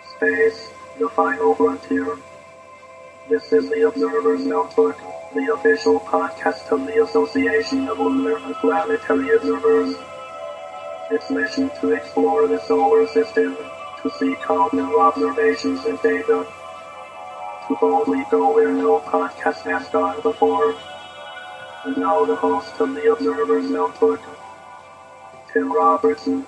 Space, the final frontier. This is the Observer's Notebook, the official podcast of the Association of Lunar and Planetary Observers. Its mission to explore the solar system, to seek out new observations and data, to boldly go where no podcast has gone before. And now the host of the Observer's Notebook, Tim Robertson.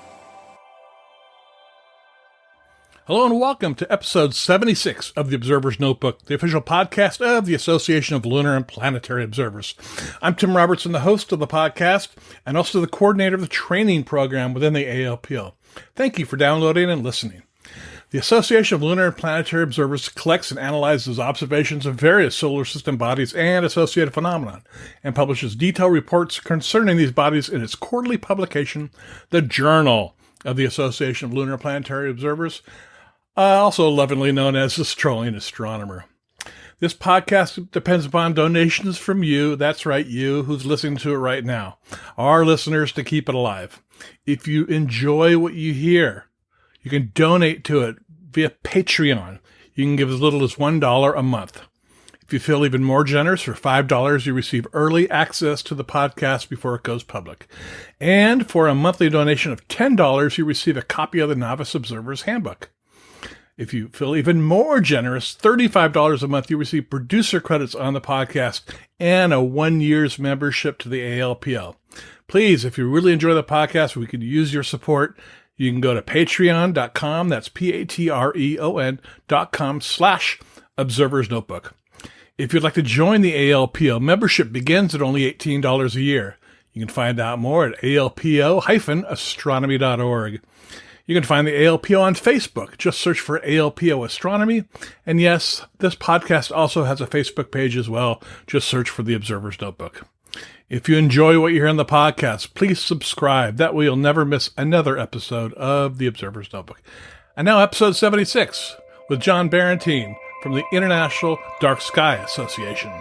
Hello and welcome to episode 76 of the Observer's Notebook, the official podcast of the Association of Lunar and Planetary Observers. I'm Tim Robertson, the host of the podcast, and also the coordinator of the training program within the ALPO. Thank you for downloading and listening. The Association of Lunar and Planetary Observers collects and analyzes observations of various solar system bodies and associated phenomena, and publishes detailed reports concerning these bodies in its quarterly publication, the Journal of the Association of Lunar and Planetary Observers, also lovingly known as the Strolling Astronomer. This podcast depends upon donations from you, that's right, you who's listening to it right now, our listeners, to keep it alive. If you enjoy what you hear, you can donate to it via Patreon. You can give as little as $1 a month. If you feel even more generous, for $5, you receive early access to the podcast before it goes public. And for a monthly donation of $10, you receive a copy of the Novice Observer's Handbook. If you feel even more generous, $35 a month, you receive producer credits on the podcast and a 1 year's membership to the ALPO. Please, if you really enjoy the podcast, we could use your support. You can go to patreon.com, that's patreon.com/Observer's Notebook. If you'd like to join the ALPO, membership begins at only $18 a year. You can find out more at alpo-astronomy.org. You can find the ALPO on Facebook. Just search for ALPO Astronomy. And yes, this podcast also has a Facebook page as well. Just search for the Observer's Notebook. If you enjoy what you hear in the podcast, please subscribe. That way you'll never miss another episode of the Observer's Notebook. And now episode 76 with John Barentine from the International Dark Sky Association.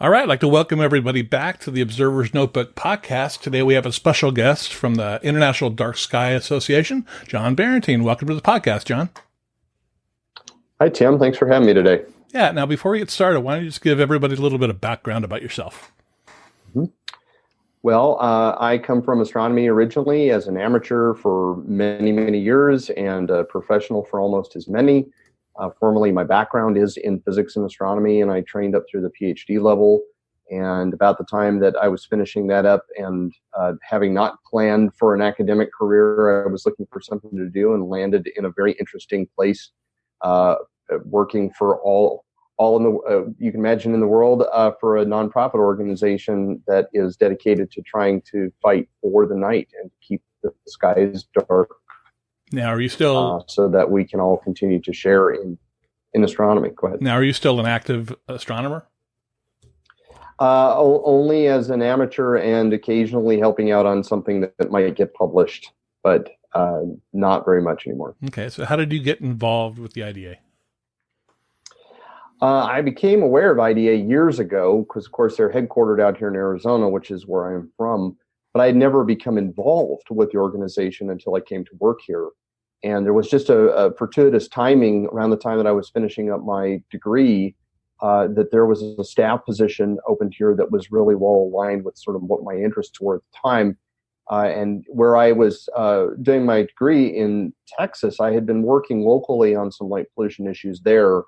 All right, I'd like to welcome everybody back to the Observer's Notebook podcast. Today we have a special guest from the International Dark Sky Association, John Barentine. Welcome to the podcast, John. Hi, Tim. Thanks for having me today. Yeah, now before we get started, why don't you just give everybody a little bit of background about yourself? Mm-hmm. Well, I come from astronomy originally as an amateur for many, many years and a professional for almost as many. Formally, my background is in physics and astronomy, and I trained up through the PhD level. And about the time that I was finishing that up and having not planned for an academic career, I was looking for something to do and landed in a very interesting place, working for all in the you can imagine in the world for a nonprofit organization that is dedicated to trying to fight for the night and keep the skies dark. Now, are you still so that we can all continue to share in astronomy? Go ahead. Now, are you still an active astronomer? Only as an amateur and occasionally helping out on something that might get published, but not very much anymore. Okay, so how did you get involved with the IDA? I became aware of IDA years ago because, of course, they're headquartered out here in Arizona, which is where I'm from. But I had never become involved with the organization until I came to work here. And there was just a fortuitous timing around the time that I was finishing up my degree that there was a staff position opened here that was really well aligned with sort of what my interests were at the time. And where I was doing my degree in Texas, I had been working locally on some light pollution issues there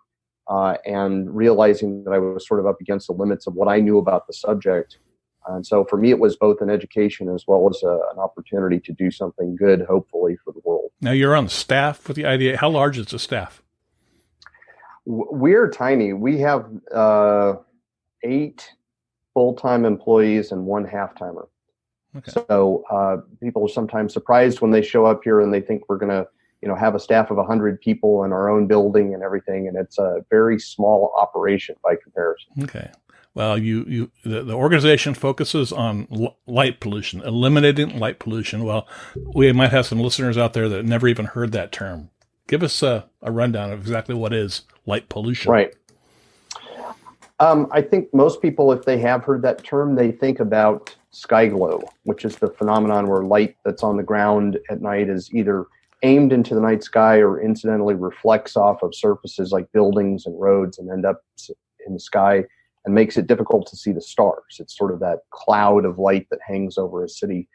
and realizing that I was sort of up against the limits of what I knew about the subject. And so for me, it was both an education as well as an opportunity to do something good, hopefully, for the world. Now, you're on the staff with the IDA. How large is the staff? We're tiny. We have 8 full-time employees and 1 half-timer. Okay. So people are sometimes surprised when they show up here and they think we're going to have a staff of 100 people in our own building and everything. And it's a very small operation by comparison. Okay. Well, the organization focuses on light pollution, eliminating light pollution. Well, we might have some listeners out there that never even heard that term. Give us a rundown of exactly what is light pollution. Right. I think most people, if they have heard that term, they think about sky glow, which is the phenomenon where light that's on the ground at night is either aimed into the night sky or incidentally reflects off of surfaces like buildings and roads and end up in the sky and makes it difficult to see the stars. It's sort of that cloud of light that hangs over a city.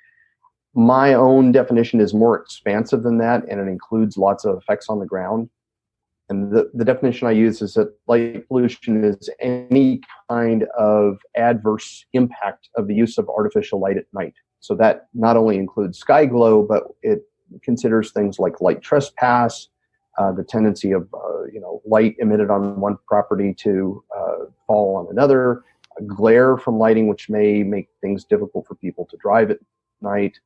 My own definition is more expansive than that, and it includes lots of effects on the ground. And the definition I use is that light pollution is any kind of adverse impact of the use of artificial light at night. So that not only includes sky glow, but it considers things like light trespass, the tendency of light emitted on one property to fall on another, glare from lighting, which may make things difficult for people to drive at night.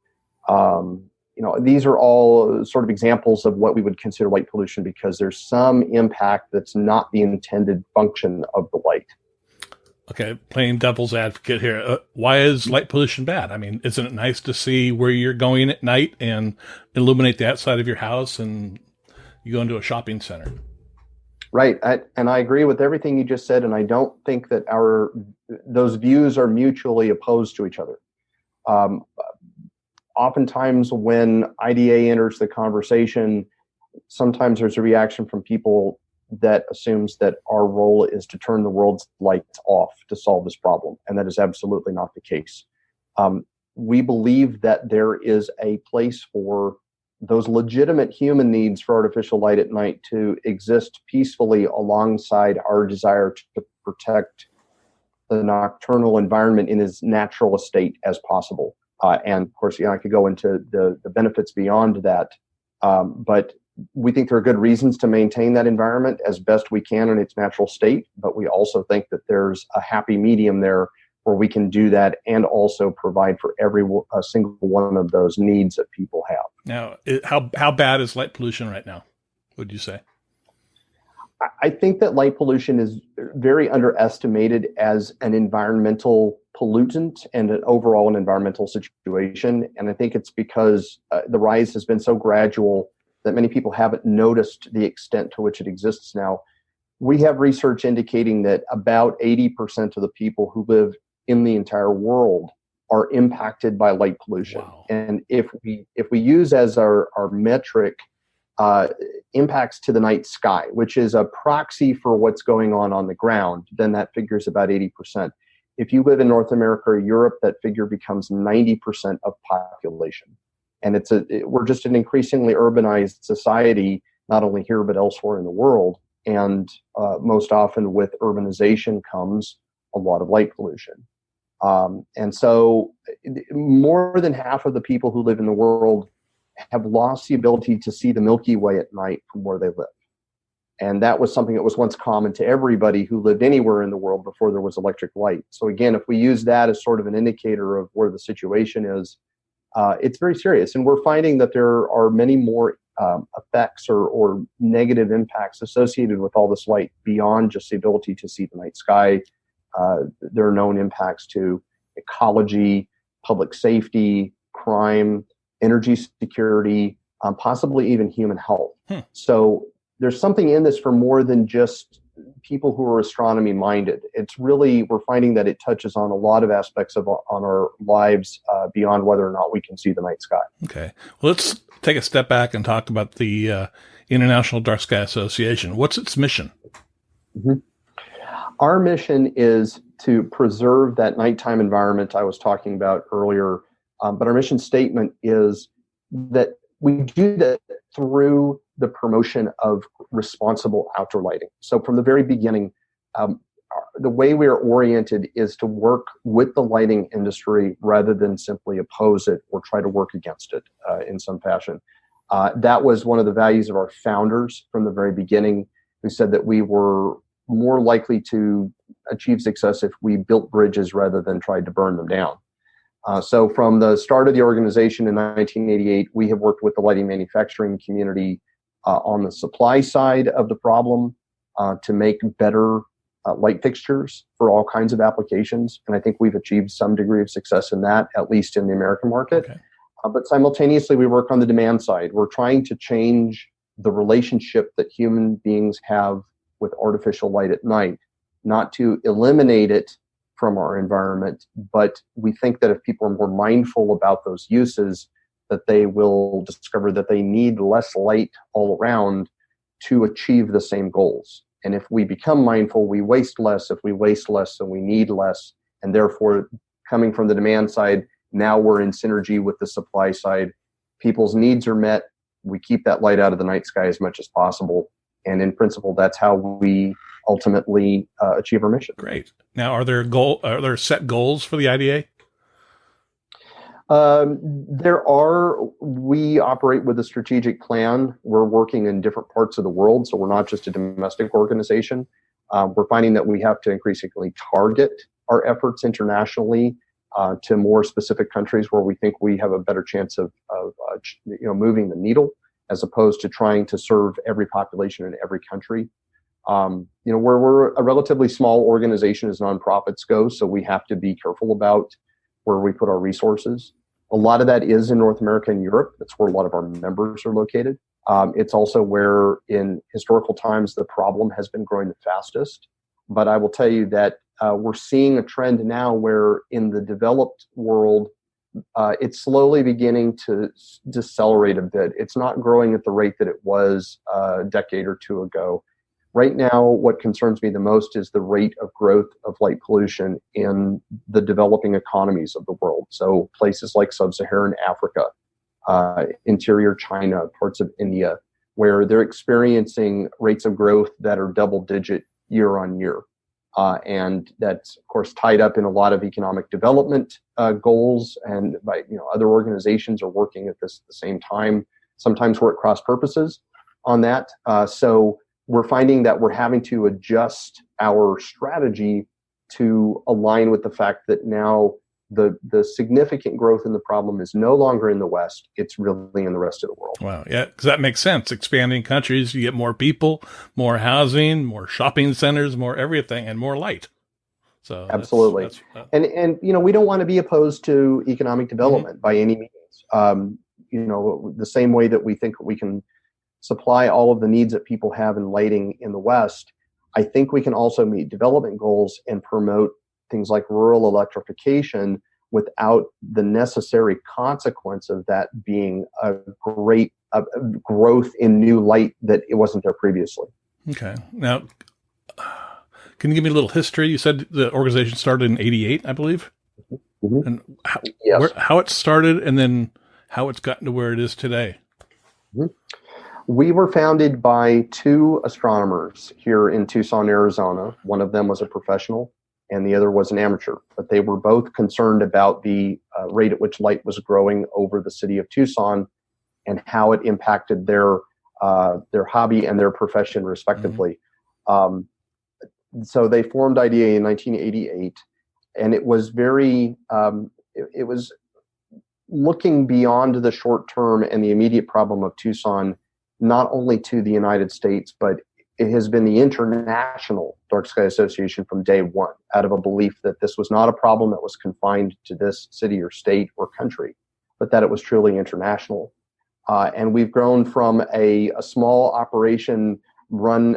These are all sort of examples of what we would consider light pollution because there's some impact that's not the intended function of the light. Okay, playing devil's advocate here. Why is light pollution bad? I mean, isn't it nice to see where you're going at night and illuminate the outside of your house and you go into a shopping center? Right. And I agree with everything you just said, and I don't think that those views are mutually opposed to each other. Oftentimes when IDA enters the conversation, sometimes there's a reaction from people that assumes that our role is to turn the world's lights off to solve this problem. And that is absolutely not the case. We believe that there is a place for those legitimate human needs for artificial light at night to exist peacefully alongside our desire to protect the nocturnal environment in as natural a state as possible. And of course, I could go into the benefits beyond that. But we think there are good reasons to maintain that environment as best we can in its natural state. But we also think that there's a happy medium there where we can do that and also provide for every single one of those needs that people have. Now, how bad is light pollution right now, would you say? I think that light pollution is very underestimated as an environmental pollutant and overall an environmental situation. And I think it's because the rise has been so gradual that many people haven't noticed the extent to which it exists now. We have research indicating that about 80% of the people who live in the entire world are impacted by light pollution. Wow. And if we use as our metric impacts to the night sky, which is a proxy for what's going on the ground, then that figure is about 80%. If you live in North America or Europe, that figure becomes 90% of population. And we're just an increasingly urbanized society, not only here, but elsewhere in the world. And most often with urbanization comes a lot of light pollution. And so more than half of the people who live in the world have lost the ability to see the Milky Way at night from where they live. And that was something that was once common to everybody who lived anywhere in the world before there was electric light. So again, if we use that as sort of an indicator of where the situation is, it's very serious. And we're finding that there are many more effects or negative impacts associated with all this light beyond just the ability to see the night sky. There are known impacts to ecology, public safety, crime, energy security, possibly even human health. So there's something in this for more than just people who are astronomy minded. It's really, we're finding that it touches on a lot of aspects on our lives beyond whether or not we can see the night sky. Okay. Well, let's take a step back and talk about the International Dark Sky Association. What's its mission? Mm-hmm. Our mission is to preserve that nighttime environment I was talking about earlier. But our mission statement is that we do that through the promotion of responsible outdoor lighting. So from the very beginning, the way we are oriented is to work with the lighting industry rather than simply oppose it or try to work against it in some fashion. That was one of the values of our founders from the very beginning, who said that we were more likely to achieve success if we built bridges rather than tried to burn them down. So from the start of the organization in 1988, we have worked with the lighting manufacturing community on the supply side of the problem to make better light fixtures for all kinds of applications. And I think we've achieved some degree of success in that, at least in the American market. Okay. But simultaneously, we work on the demand side. We're trying to change the relationship that human beings have with artificial light at night, not to eliminate it from our environment, but we think that if people are more mindful about those uses, that they will discover that they need less light all around to achieve the same goals. And if we become mindful, we waste less. If we waste less, then we need less. And therefore, coming from the demand side, now we're in synergy with the supply side. People's needs are met. We keep that light out of the night sky as much as possible. And in principle, that's how we ultimately achieve our mission. Great. Now, are there set goals for the IDA? We operate with a strategic plan. We're working in different parts of the world, so we're not just a domestic organization. We're finding that we have to increasingly target our efforts internationally to more specific countries where we think we have a better chance of moving the needle, as opposed to trying to serve every population in every country. Where we're a relatively small organization as nonprofits go, so we have to be careful about where we put our resources. A lot of that is in North America and Europe. That's where a lot of our members are located. It's also where in historical times the problem has been growing the fastest. But I will tell you that we're seeing a trend now where in the developed world, it's slowly beginning to decelerate a bit. It's not growing at the rate that it was a decade or two ago. Right now, what concerns me the most is the rate of growth of light pollution in the developing economies of the world. So places like sub-Saharan Africa, interior China, parts of India, where they're experiencing rates of growth that are double-digit year on year. And that's, of course, tied up in a lot of economic development goals, and other organizations are working at the same time. Sometimes we're at cross purposes on that. So we're finding that we're having to adjust our strategy to align with the fact that now the significant growth in the problem is no longer in the West, it's really in the rest of the world. Wow. Yeah, because that makes sense. Expanding countries, you get more people, more housing, more shopping centers, more everything, and more light. So absolutely. And we don't want to be opposed to economic development by any means. The same way that we think we can supply all of the needs that people have in lighting in the West, I think we can also meet development goals and promote things like rural electrification without the necessary consequence of that being a great growth in new light that it wasn't there previously. Okay. Now, can you give me a little history? You said the organization started in 88, I believe. Mm-hmm. And Yes. how it started and then how it's gotten to where it is today. Mm-hmm. We were founded by two astronomers here in Tucson, Arizona. One of them was a professional and the other was an amateur, but they were both concerned about the rate at which light was growing over the city of Tucson and how it impacted their hobby and their profession respectively. Mm-hmm. So they formed IDA in 1988, and it was it was looking beyond the short term and the immediate problem of Tucson, not only to the United States, but it has been the International Dark Sky Association from day one, out of a belief that this was not a problem that was confined to this city or state or country, but that it was truly international. And we've grown from a small operation run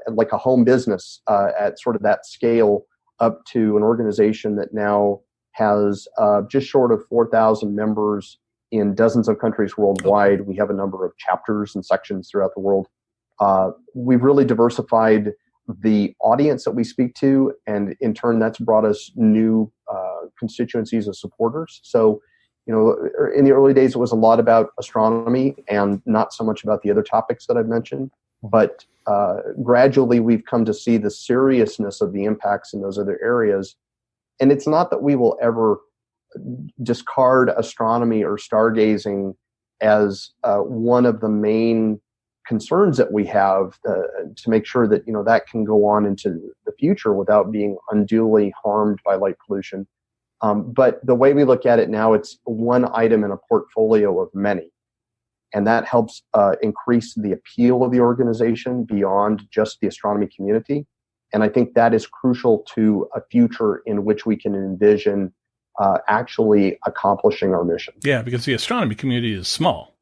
like a home business at sort of that scale up to an organization that now has just short of 4,000 members in dozens of countries worldwide. We have a number of chapters and sections throughout the world. We've really diversified the audience that we speak to, and in turn, that's brought us new constituencies of supporters. So, in the early days, it was a lot about astronomy and not so much about the other topics that I've mentioned. But gradually, we've come to see the seriousness of the impacts in those other areas. And it's not that we will ever discard astronomy or stargazing as one of the main concerns that we have to make sure that that can go on into the future without being unduly harmed by light pollution. But the way we look at it now, it's one item in a portfolio of many. And that helps increase the appeal of the organization beyond just the astronomy community. And I think that is crucial to a future in which we can envision actually accomplishing our mission. Yeah, because the astronomy community is small,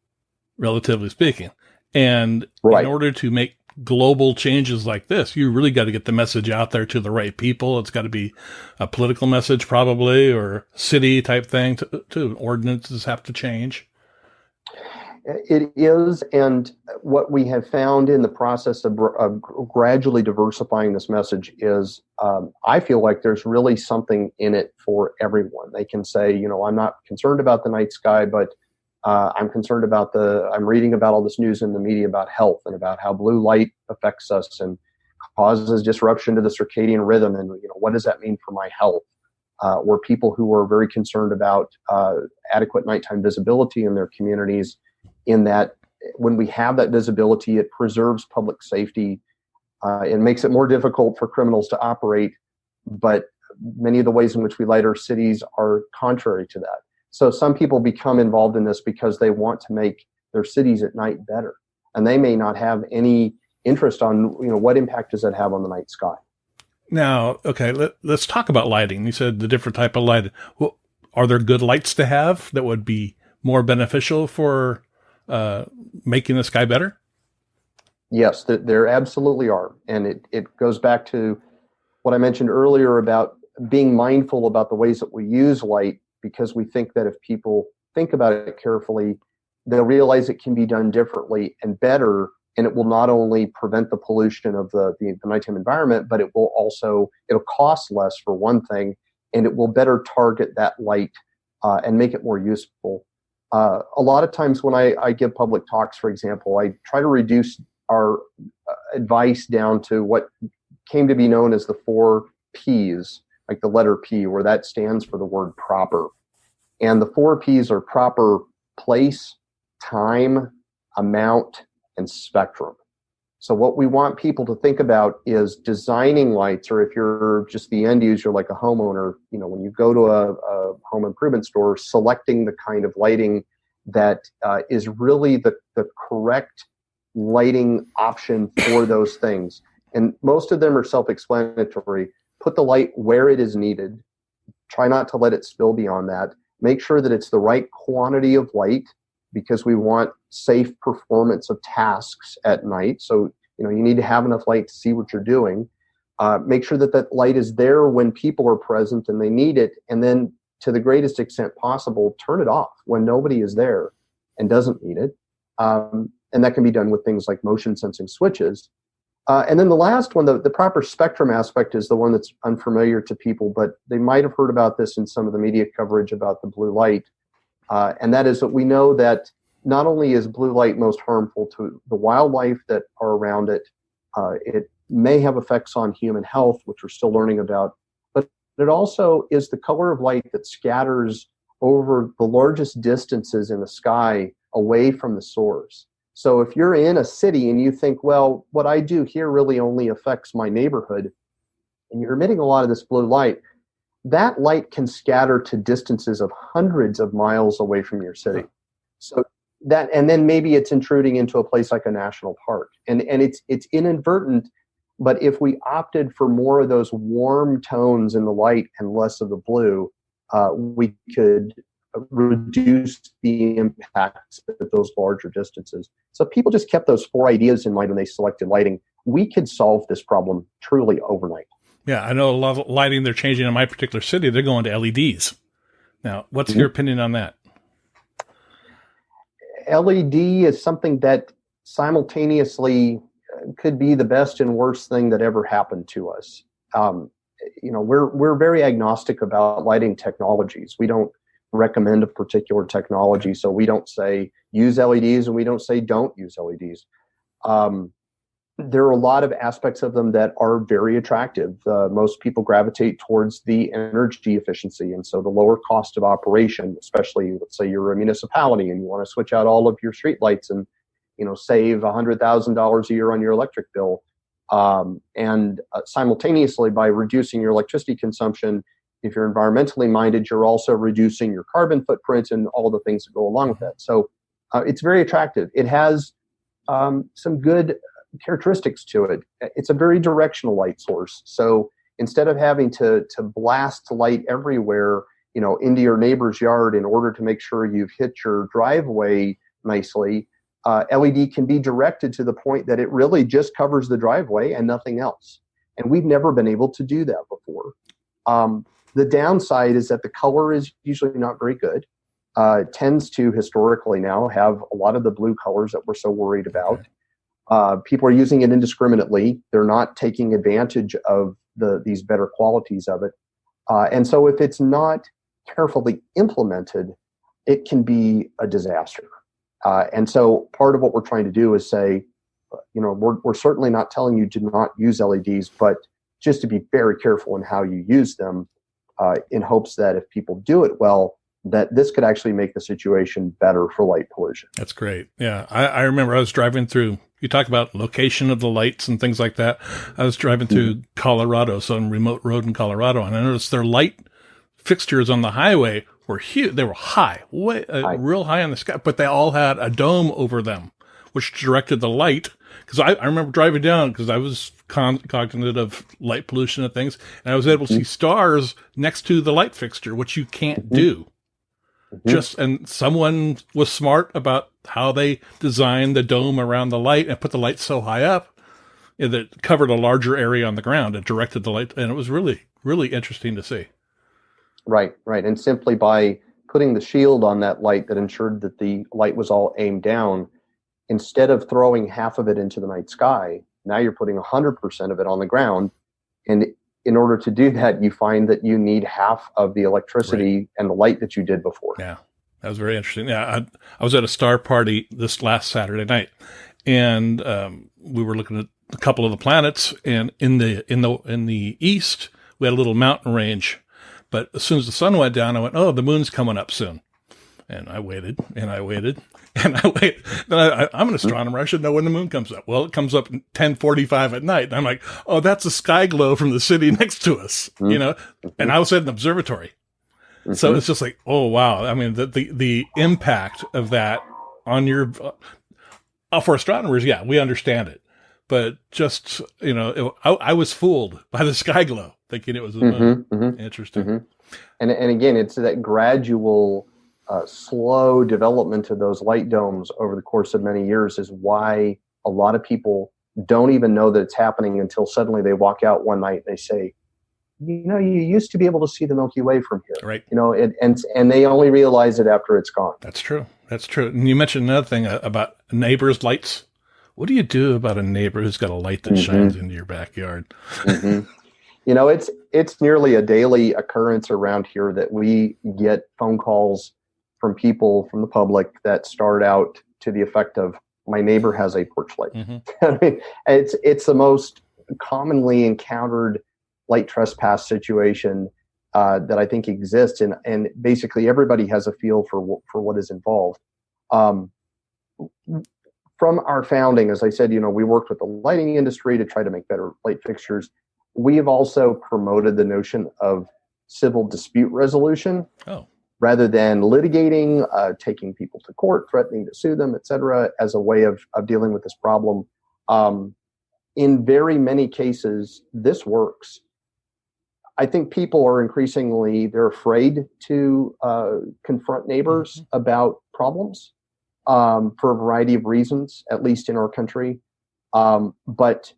relatively speaking. And Right. in order to make global changes like this, you really got to get the message out there to the right people. It's got to be a political message probably, or city type thing to ordinances have to change. It is, and what we have found in the process of gradually diversifying this message is, I feel like there's really something in it for everyone. They can say, I'm not concerned about the night sky, but I'm concerned about I'm reading about all this news in the media about health and about how blue light affects us and causes disruption to the circadian rhythm. And, what does that mean for my health? Or people who are very concerned about adequate nighttime visibility in their communities, in that when we have that visibility, it preserves public safety. It makes it more difficult for criminals to operate, but many of the ways in which we light our cities are contrary to that. So some people become involved in this because they want to make their cities at night better, and they may not have any interest on, what impact does that have on the night sky. Now, okay, let's talk about lighting. You said the different type of light. Well, are there good lights to have that would be more beneficial for making the sky better? Yes, there absolutely are. And it goes back to what I mentioned earlier about being mindful about the ways that we use light, because we think that if people think about it carefully, they'll realize it can be done differently and better. And it will not only prevent the pollution of the nighttime environment, but it'll cost less for one thing, and it will better target that light and make it more useful. A lot of times when I give public talks, for example, I try to reduce our advice down to what came to be known as the 4 Ps, like the letter P, where that stands for the word proper. And the 4 Ps are proper place, time, amount, and spectrum. So what we want people to think about is designing lights, or if you're just the end user, like a homeowner, when you go to a home improvement store, selecting the kind of lighting that is really the correct lighting option for those things. And most of them are self-explanatory. Put the light where it is needed. Try not to let it spill beyond that. Make sure that it's the right quantity of light, because we want safe performance of tasks at night. So, you need to have enough light to see what you're doing. Make sure that light is there when people are present and they need it. And then, to the greatest extent possible, turn it off when nobody is there and doesn't need it. And that can be done with things like motion sensing switches. And then the last one, the proper spectrum aspect, is the one that's unfamiliar to people, but they might have heard about this in some of the media coverage about the blue light. And that is that we know that not only is blue light most harmful to the wildlife that are around it, it may have effects on human health, which we're still learning about, but it also is the color of light that scatters over the largest distances in the sky away from the source. So if you're in a city and you think, well, what I do here really only affects my neighborhood, and you're emitting a lot of this blue light, that light can scatter to distances of hundreds of miles away from your city. So that, and then maybe it's intruding into a place like a national park, and it's inadvertent. But if we opted for more of those warm tones in the light and less of the blue, we could reduce the impacts at those larger distances. So if people just kept those 4 ideas in mind when they selected lighting, we could solve this problem truly overnight. Yeah, I know a lot of lighting they're changing in my particular city. They're going to LEDs. Now, what's your opinion on that? LED is something that simultaneously could be the best and worst thing that ever happened to us. We're very agnostic about lighting technologies. We don't recommend a particular technology, so we don't say use LEDs and we don't say don't use LEDs. There are a lot of aspects of them that are very attractive. Most people gravitate towards the energy efficiency, and so the lower cost of operation, especially, let's say you're a municipality and you want to switch out all of your streetlights and save $100,000 a year on your electric bill, and simultaneously, by reducing your electricity consumption, if you're environmentally minded, you're also reducing your carbon footprint and all the things that go along with that. So it's very attractive. It has some good characteristics to it. It's a very directional light source. So instead of having to blast light everywhere, into your neighbor's yard in order to make sure you've hit your driveway nicely, LED can be directed to the point that it really just covers the driveway and nothing else. And we've never been able to do that before. The downside is that the color is usually not very good. It tends to historically now have a lot of the blue colors that we're so worried about. People are using it indiscriminately. They're not taking advantage of these better qualities of it. And so if it's not carefully implemented, it can be a disaster. And so part of what we're trying to do is say, we're certainly not telling you to not use LEDs, but just to be very careful in how you use them, in hopes that if people do it well, that this could actually make the situation better for light pollution. That's great. Yeah. I remember I was driving through, you talk about location of the lights and things like that. I was driving through Colorado, some remote road in Colorado, and I noticed their light fixtures on the highway were huge. They were high, real high in the sky, but they all had a dome over them, which directed the light. Because I remember driving down, because I was cognizant of light pollution and things, and I was able to see stars next to the light fixture, which you can't do. And someone was smart about how they designed the dome around the light and put the light so high up that it covered a larger area on the ground and directed the light. And it was really, really interesting to see. Right. And simply by putting the shield on that light that ensured that the light was all aimed down, instead of throwing half of it into the night sky, now you're putting 100% of it on the ground. And in order to do that, you find that you need half of the electricity and the light that you did before. Yeah, that was very interesting. Yeah, I was at a star party this last Saturday night, and we were looking at a couple of the planets. And in the east, we had a little mountain range. But as soon as the sun went down, I went, "Oh, the moon's coming up soon." And I waited, and I waited, and I waited. Then I'm an astronomer. I should know when the moon comes up. Well, it comes up at 10:45 at night. And I'm like, oh, that's a sky glow from the city next to us, And I was at an observatory. So it's just like, oh, wow. I mean, the impact of that on your, for astronomers, yeah, we understand it. But just, I was fooled by the sky glow, thinking it was the moon. Interesting. And again, it's that gradual, slow development of those light domes over the course of many years is why a lot of people don't even know that it's happening until suddenly they walk out one night and they say, you used to be able to see the Milky Way from here. Right. And they only realize it after it's gone. That's true. And you mentioned another thing about neighbors' lights. What do you do about a neighbor who's got a light that shines into your backyard? It's nearly a daily occurrence around here that we get phone calls from people, from the public, that start out to the effect of, my neighbor has a porch light. I mean, it's the most commonly encountered light trespass situation that I think exists, and basically everybody has a feel for what is involved. From our founding, as I said, we worked with the lighting industry to try to make better light fixtures. We have also promoted the notion of civil dispute resolution. Oh. Rather than litigating, taking people to court, threatening to sue them, et cetera, as a way of dealing with this problem. In very many cases, this works. I think people are they're afraid to confront neighbors about problems for a variety of reasons, at least in our country. But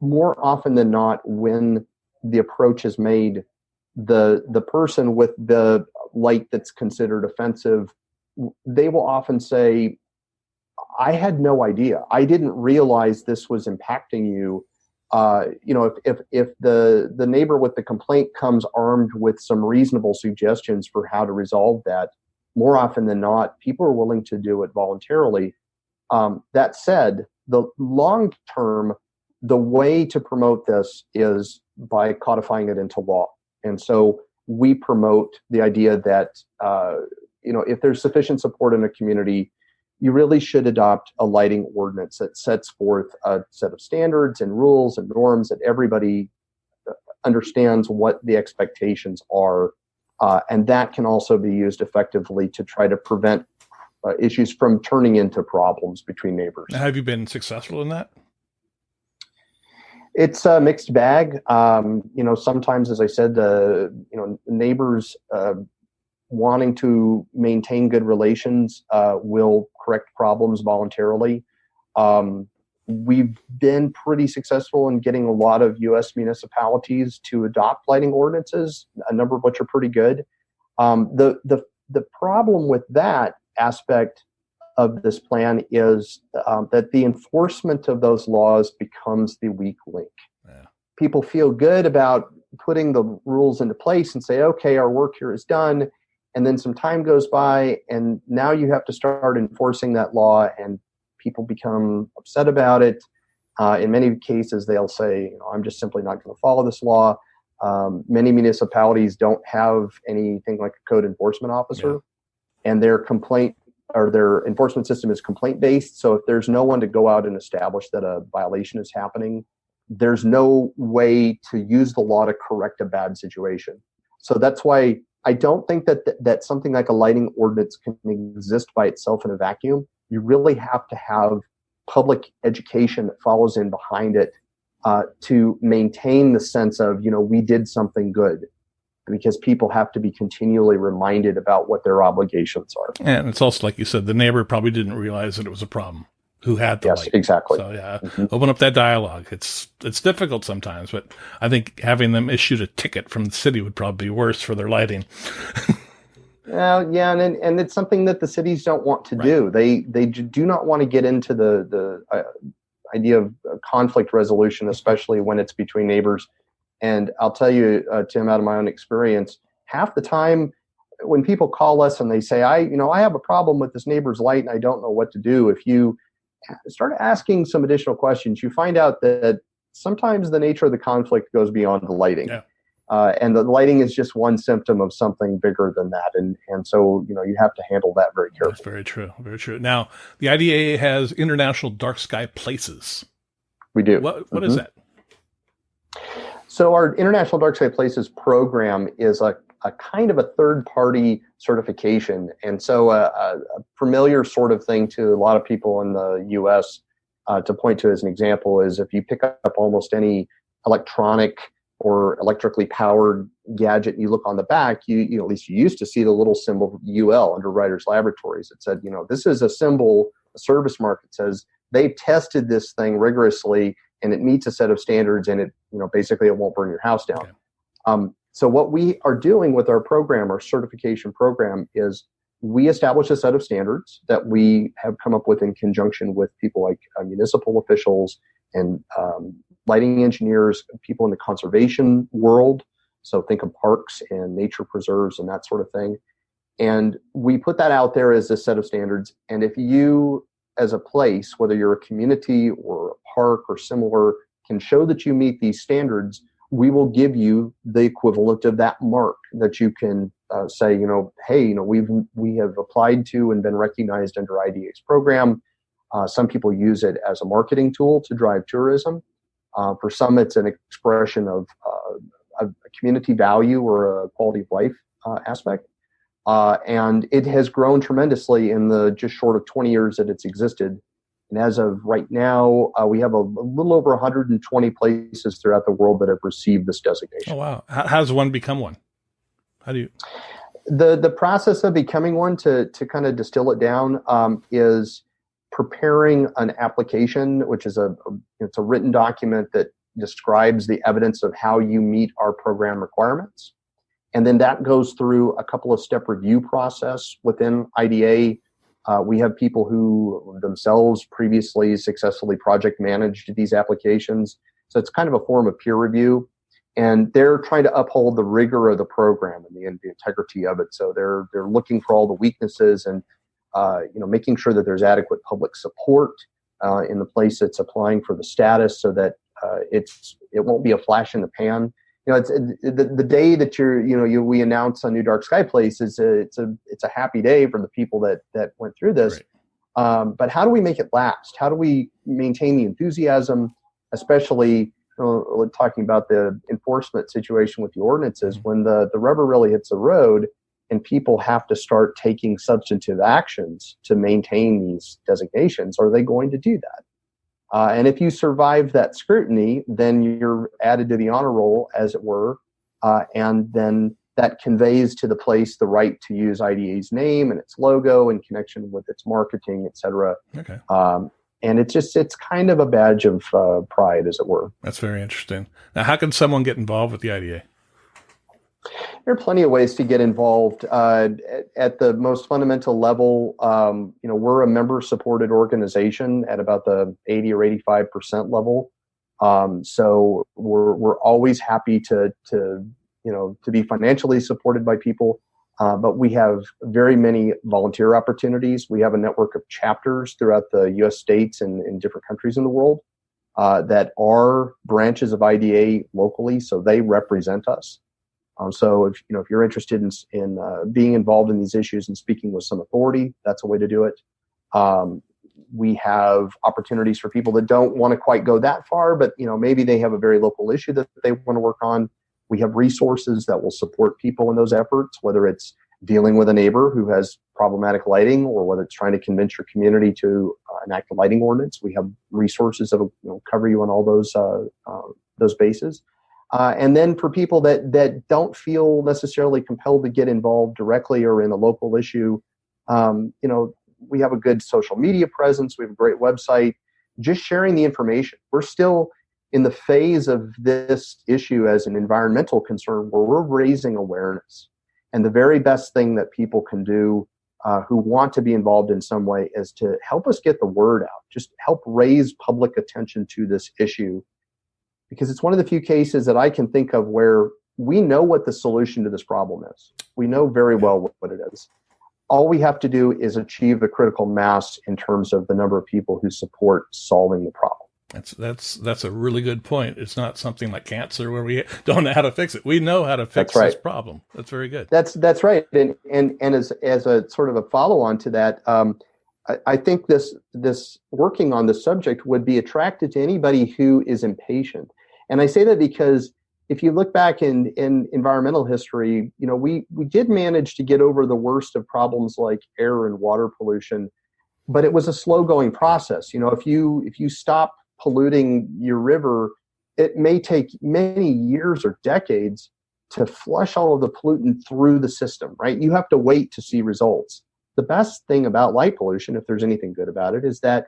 more often than not, when the approach is made, the person with the light that's considered offensive, they will often say, I had no idea. I didn't realize this was impacting you. If the neighbor with the complaint comes armed with some reasonable suggestions for how to resolve that, more often than not, people are willing to do it voluntarily. That said, the long term, the way to promote this is by codifying it into law. And so we promote the idea that, if there's sufficient support in a community, you really should adopt a lighting ordinance that sets forth a set of standards and rules and norms that everybody understands what the expectations are. And that can also be used effectively to try to prevent issues from turning into problems between neighbors. Have you been successful in that? It's a mixed bag. Sometimes, as I said, neighbors wanting to maintain good relations will correct problems voluntarily. We've been pretty successful in getting a lot of U.S. municipalities to adopt lighting ordinances, a number of which are pretty good. The problem with that aspect of this plan is that the enforcement of those laws becomes the weak link. Yeah. People feel good about putting the rules into place and say, okay, our work here is done. And then some time goes by, and now you have to start enforcing that law, and people become upset about it. In many cases, they'll say, I'm just simply not going to follow this law. Many municipalities don't have anything like a code enforcement officer, and their complaint or their enforcement system is complaint based. So if there's no one to go out and establish that a violation is happening, there's no way to use the law to correct a bad situation. So that's why I don't think that something like a lighting ordinance can exist by itself in a vacuum. You really have to have public education that follows in behind it to maintain the sense of, we did something good, because people have to be continually reminded about what their obligations are. And it's also, like you said, the neighbor probably didn't realize that it was a problem who had the light. Yes, exactly. So open up that dialogue. It's difficult sometimes, but I think having them issued a ticket from the city would probably be worse for their lighting. And it's something that the cities don't want to do. They do not want to get into the idea of conflict resolution, especially when it's between neighbors. And I'll tell you, Tim, out of my own experience, half the time when people call us and they say, I have a problem with this neighbor's light and I don't know what to do, if you start asking some additional questions, you find out that sometimes the nature of the conflict goes beyond the lighting. Yeah. And the lighting is just one symptom of something bigger than that. And so, you have to handle that very carefully. That's very true. Very true. Now, the IDA has International Dark Sky Places. We do. What is that? So our International Dark Sky Places program is a kind of a third-party certification. And so a familiar sort of thing to a lot of people in the U.S. To point to as an example is if you pick up almost any electronic or electrically powered gadget, and you look on the back, you at least you used to see the little symbol UL under Writers Laboratories. It said, this is a symbol, a service mark that says they've tested this thing rigorously and it meets a set of standards, and it, basically it won't burn your house down. Okay. So what we are doing with our program, our certification program, is we establish a set of standards that we have come up with in conjunction with people like municipal officials and lighting engineers, people in the conservation world. So think of parks and nature preserves and that sort of thing. And we put that out there as a set of standards. And if you, as a place, whether you're a community or a park or similar, can show that you meet these standards, we will give you the equivalent of that mark that you can say, hey, we have applied to and been recognized under IDA's program. Some people use it as a marketing tool to drive tourism. For some, it's an expression of a community value or a quality of life aspect. And it has grown tremendously in the just short of 20 years that it's existed. And as of right now, we have a little over 120 places throughout the world that have received this designation. Oh, wow. How does one become one? How do you? The process of becoming one, to kind of distill it down, is preparing an application, which is it's a written document that describes the evidence of how you meet our program requirements. And then that goes through a couple of step review process within IDA. We have people who themselves previously successfully project managed these applications. So it's kind of a form of peer review. And they're trying to uphold the rigor of the program and the integrity of it. So they're looking for all the weaknesses and making sure that there's adequate public support in the place that's applying for the status, so that it won't be a flash in the pan. It's the day that we announce a new dark sky place it's a happy day for the people that went through this. Right. But how do we make it last? How do we maintain the enthusiasm, especially talking about the enforcement situation with the ordinances, when the rubber really hits the road and people have to start taking substantive actions to maintain these designations? Are they going to do that? And if you survive that scrutiny, then you're added to the honor roll, as it were. And then that conveys to the place the right to use IDA's name and its logo in connection with its marketing, et cetera. Okay. And it's kind of a badge of pride, as it were. That's very interesting. Now, how can someone get involved with the IDA? There are plenty of ways to get involved. At the most fundamental level, we're a member-supported organization at about the 80 or 85% level. So we're always happy to be financially supported by people. But we have very many volunteer opportunities. We have a network of chapters throughout the U.S. states and in different countries in the world that are branches of IDA locally, so they represent us. So if you're interested in being involved in these issues and speaking with some authority, that's a way to do it. We have opportunities for people that don't want to quite go that far, but maybe they have a very local issue that they want to work on. We have resources that will support people in those efforts, whether it's dealing with a neighbor who has problematic lighting or whether it's trying to convince your community to enact a lighting ordinance. We have resources that will cover you on all those bases. And then for people that don't feel necessarily compelled to get involved directly or in a local issue, we have a good social media presence. We have a great website. Just sharing the information. We're still in the phase of this issue as an environmental concern where we're raising awareness. And the very best thing that people can do who want to be involved in some way is to help us get the word out, just help raise public attention to this issue. Because it's one of the few cases that I can think of where we know what the solution to this problem is. We know very well what it is. All we have to do is achieve the critical mass in terms of the number of people who support solving the problem. That's a really good point. It's not something like cancer where we don't know how to fix it. We know how to fix this problem. That's very good. That's right. And as a sort of a follow on to that, I think this working on this subject would be attracted to anybody who is impatient. And I say that because if you look back in environmental history, we did manage to get over the worst of problems like air and water pollution, but it was a slow going process. If you stop polluting your river, it may take many years or decades to flush all of the pollutant through the system, right? You have to wait to see results. The best thing about light pollution, if there's anything good about it, is that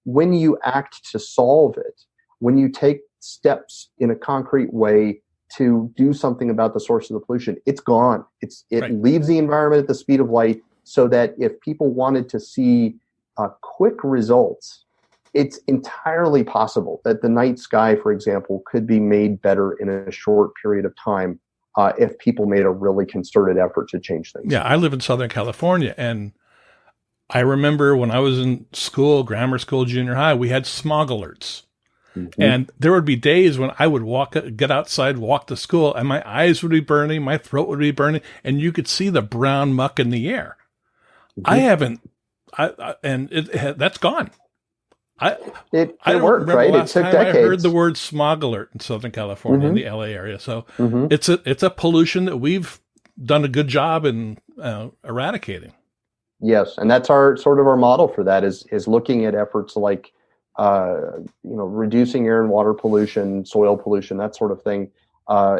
when you act to solve it, when you take steps in a concrete way to do something about the source of the pollution, it's gone. It leaves the environment at the speed of light, so that if people wanted to see quick results, it's entirely possible that the night sky, for example, could be made better in a short period of time if people made a really concerted effort to change things. Yeah, I live in Southern California, and I remember when I was in school, grammar school, junior high, we had smog alerts. Mm-hmm. And there would be days when I would get outside, walk to school, and my eyes would be burning, my throat would be burning, and you could see the brown muck in the air. Mm-hmm. That's gone. It worked, right? It took decades. I heard the word smog alert in Southern California, in the LA area. So it's a pollution that we've done a good job in eradicating. Yes, and that's our model for that is looking at efforts like reducing air and water pollution, soil pollution, that sort of thing,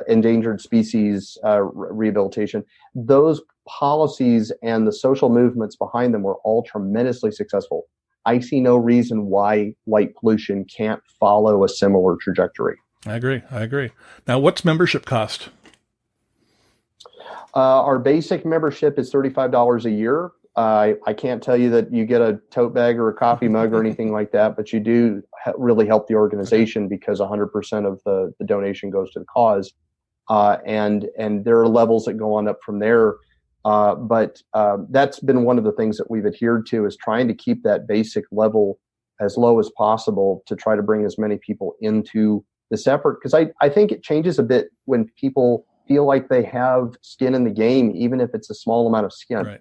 endangered species rehabilitation. Those policies and the social movements behind them were all tremendously successful. I see no reason why light pollution can't follow a similar trajectory. I agree. Now, what's membership cost? Our basic membership is $35 a year. I can't tell you that you get a tote bag or a coffee mug or anything like that, but you do really help the organization because 100% of the donation goes to the cause. And there are levels that go on up from there. But that's been one of the things that we've adhered to, is trying to keep that basic level as low as possible to try to bring as many people into this effort. Because I think it changes a bit when people feel like they have skin in the game, even if it's a small amount of skin. Right.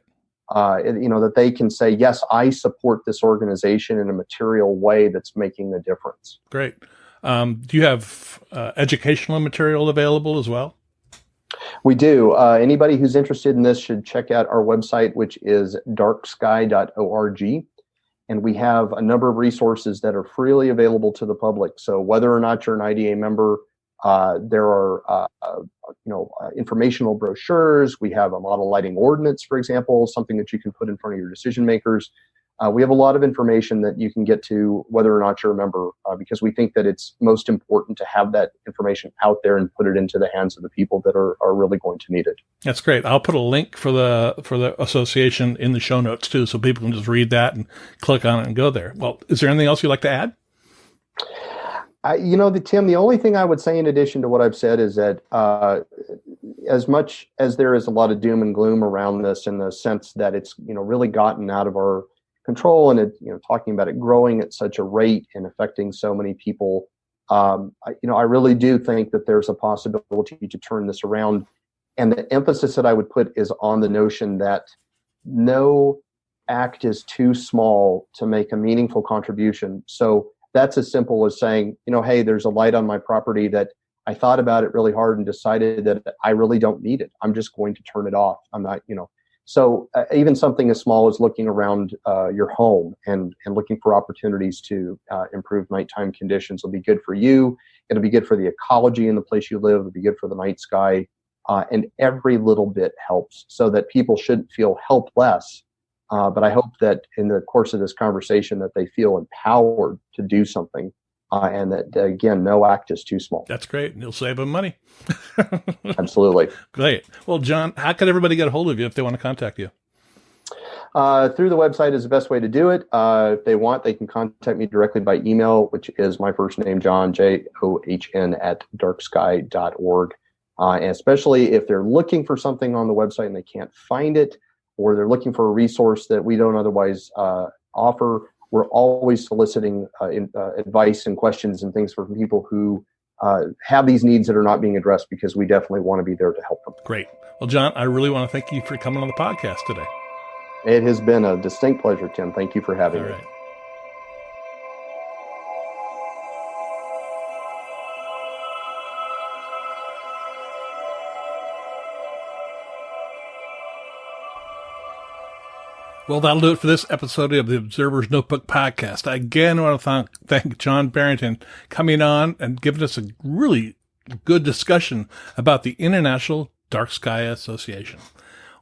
That they can say, yes, I support this organization in a material way that's making a difference. Great. Do you have educational material available as well? We do. Anybody who's interested in this should check out our website, which is darksky.org. And we have a number of resources that are freely available to the public. So whether or not you're an IDA member, There are, informational brochures. We have a model lighting ordinance, for example, something that you can put in front of your decision makers. We have a lot of information that you can get to whether or not you're a member, because we think that it's most important to have that information out there and put it into the hands of the people that are really going to need it. That's great. I'll put a link for the association in the show notes too, so people can just read that and click on it and go there. Well, is there anything else you'd like to add? Tim, the only thing I would say in addition to what I've said is that as much as there is a lot of doom and gloom around this in the sense that it's, really gotten out of our control and talking about it growing at such a rate and affecting so many people, I really do think that there's a possibility to turn this around. And the emphasis that I would put is on the notion that no act is too small to make a meaningful contribution. So that's as simple as saying, hey, there's a light on my property that I thought about it really hard and decided that I really don't need it. I'm just going to turn it off. I'm not, So even something as small as looking around your home and looking for opportunities to improve nighttime conditions will be good for you. It'll be good for the ecology in the place you live. It'll be good for the night sky. And every little bit helps, so that people shouldn't feel helpless. But I hope that in the course of this conversation that they feel empowered to do something, and that, again, no act is too small. That's great. And you'll save them money. Absolutely. Great. Well, John, how can everybody get a hold of you if they want to contact you? Through the website is the best way to do it. If they want, they can contact me directly by email, which is my first name, John, JOHN @darksky.org. And especially if they're looking for something on the website and they can't find it, or they're looking for a resource that we don't otherwise offer, we're always soliciting advice and questions and things from people who have these needs that are not being addressed, because we definitely want to be there to help them. Great. Well, John, I really want to thank you for coming on the podcast today. It has been a distinct pleasure, Tim. Thank you for having me. All right. Well, that'll do it for this episode of the Observer's Notebook podcast. I again want to thank John Barentine coming on and giving us a really good discussion about the International Dark Sky Association.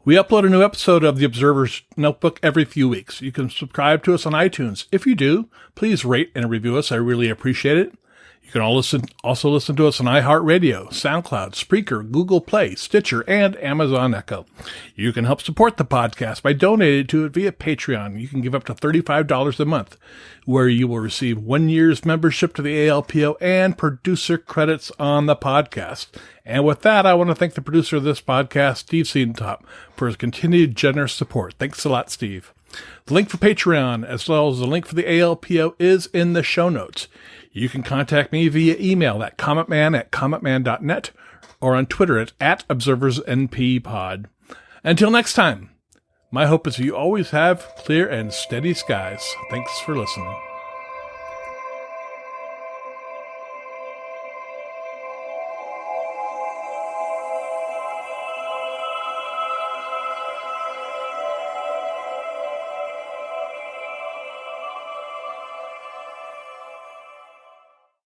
We upload a new episode of the Observer's Notebook every few weeks. You can subscribe to us on iTunes. If you do, please rate and review us. I really appreciate it. You can also listen to us on iHeartRadio, SoundCloud, Spreaker, Google Play, Stitcher, and Amazon Echo. You can help support the podcast by donating to it via Patreon. You can give up to $35 a month, where you will receive 1 year's membership to the ALPO and producer credits on the podcast. And with that, I want to thank the producer of this podcast, Steve Siedentop, for his continued generous support. Thanks a lot, Steve. The link for Patreon, as well as the link for the ALPO, is in the show notes. You can contact me via email at commentman@commentman.net or on Twitter at ObserversNPPod. Until next time, my hope is you always have clear and steady skies. Thanks for listening.